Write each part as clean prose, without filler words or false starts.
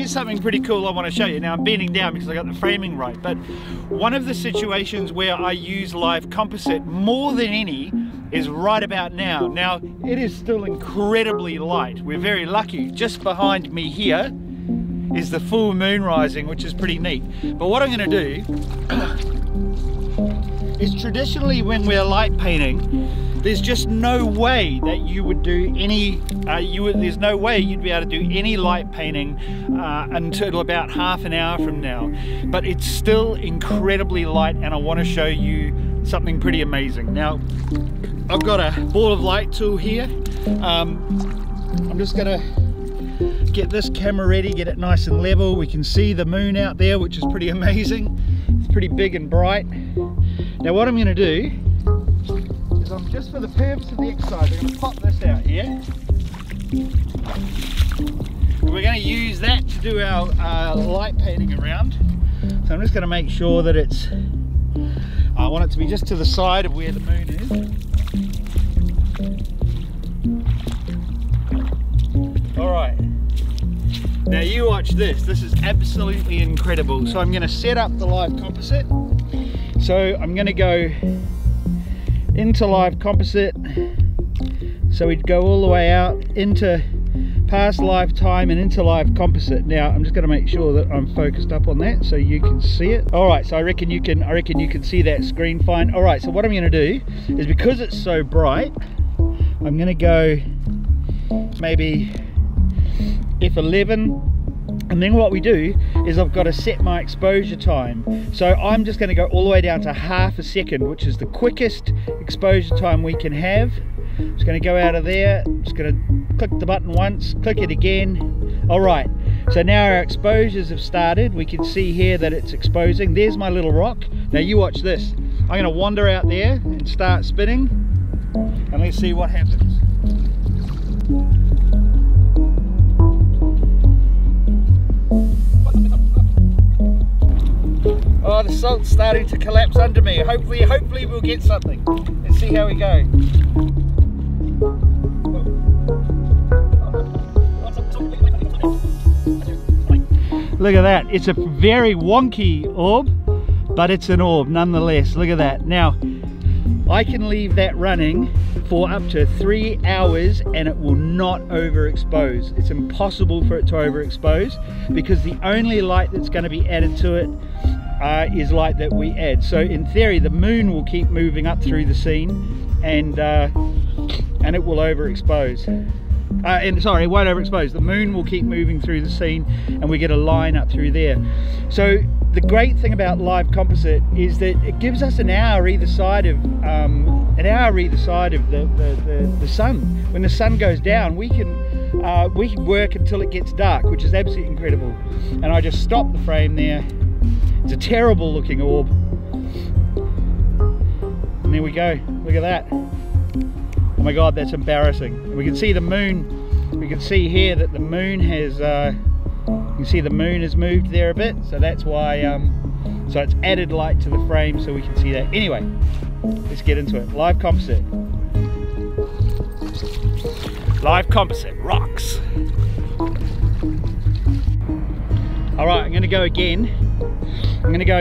here's something pretty cool I want to show you. Now I'm bending down because I got the framing right, but one of the situations where I use live composite more than any is right about now. Now it is still incredibly light. We're very lucky. Just behind me here is the full moon rising, which is pretty neat. But what I'm going to do is, traditionally when we're light painting, there's just no way that you would do any, there's no way you'd be able to do any light painting until about half an hour from now. But it's still incredibly light, and I want to show you something pretty amazing. Now, I've got a ball of light tool here. I'm just gonna get this camera ready, get it nice and level. We can see the moon out there, which is pretty amazing. It's pretty big and bright. Now what I'm gonna do, just for the purpose of the exercise, I'm going to pop this out here. And we're going to use that to do our light painting around. So I'm just going to make sure that it's, I want it to be just to the side of where the moon is. Alright. Now you watch this. This is absolutely incredible. So I'm going to set up the live composite. So I'm going to go into live composite, so we'd go all the way out into past lifetime and into live composite. Now I'm just going to make sure that I'm focused up on that so you can see it. All right, so I reckon you can see that screen fine. All right, so what I'm going to do is, because it's so bright, I'm going to go maybe f11. And then what we do is, I've got to set my exposure time. So I'm just going to go all the way down to half a second, which is the quickest exposure time we can have. I'm just going to go out of there. I'm just going to click the button once, click it again. All right, so now our exposures have started. We can see here that it's exposing. There's my little rock. Now you watch this. I'm going to wander out there and start spinning, and let's see what happens. Oh, the salt's starting to collapse under me. Hopefully we'll get something. Let's see how we go. Look at that. It's a very wonky orb, but it's an orb nonetheless. Look at that. Now, I can leave that running for up to 3 hours and it will not overexpose. It's impossible for it to overexpose, because the only light that's going to be added to it is light that we add. So in theory, the moon will keep moving up through the scene, and it will overexpose. Sorry, it won't overexpose. The moon will keep moving through the scene, and we get a line up through there. So the great thing about live composite is that it gives us an hour either side of the sun. When the sun goes down, we can work until it gets dark, which is absolutely incredible. And I just stopped the frame there. It's a terrible looking orb. And there we go. Look at that. Oh my God, that's embarrassing. We can see the moon. We can see here that the moon has, you can see the moon has moved there a bit. So that's why, so it's added light to the frame so we can see that. Anyway, let's get into it. Live composite. Live composite rocks. All right, I'm going to go again. I'm going to go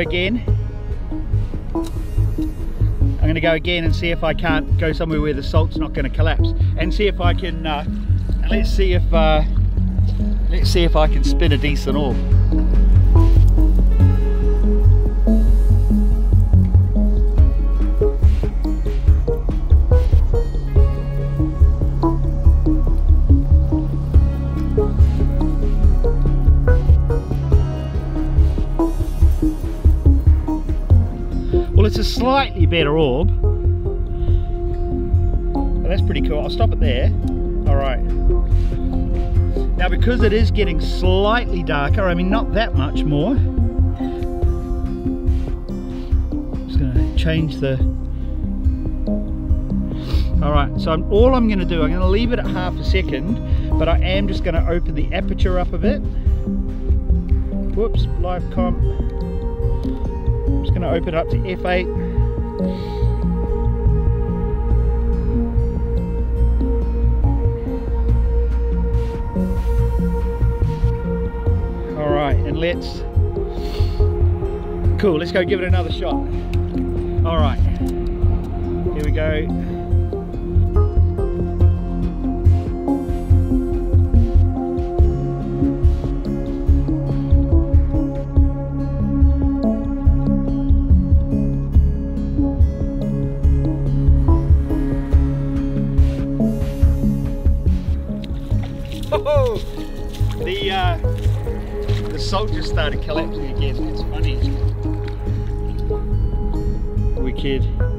again and see if I can't go somewhere where the salt's not going to collapse, and see if I can. Let's see if I can spin a decent orb. Well, it's a slightly better orb, but that's pretty cool. I'll stop it there. All right. Now, because it is getting slightly darker, I mean not that much more, I'm just going to change the... All right, so all I'm going to do, I'm going to leave it at half a second, but I am just going to open the aperture up a bit. Whoops, live comp. I'm just going to open it up to f8. right, and let's go give it another shot. All right, here we go. Oh, the salt just started collapsing again. It's funny. Wicked.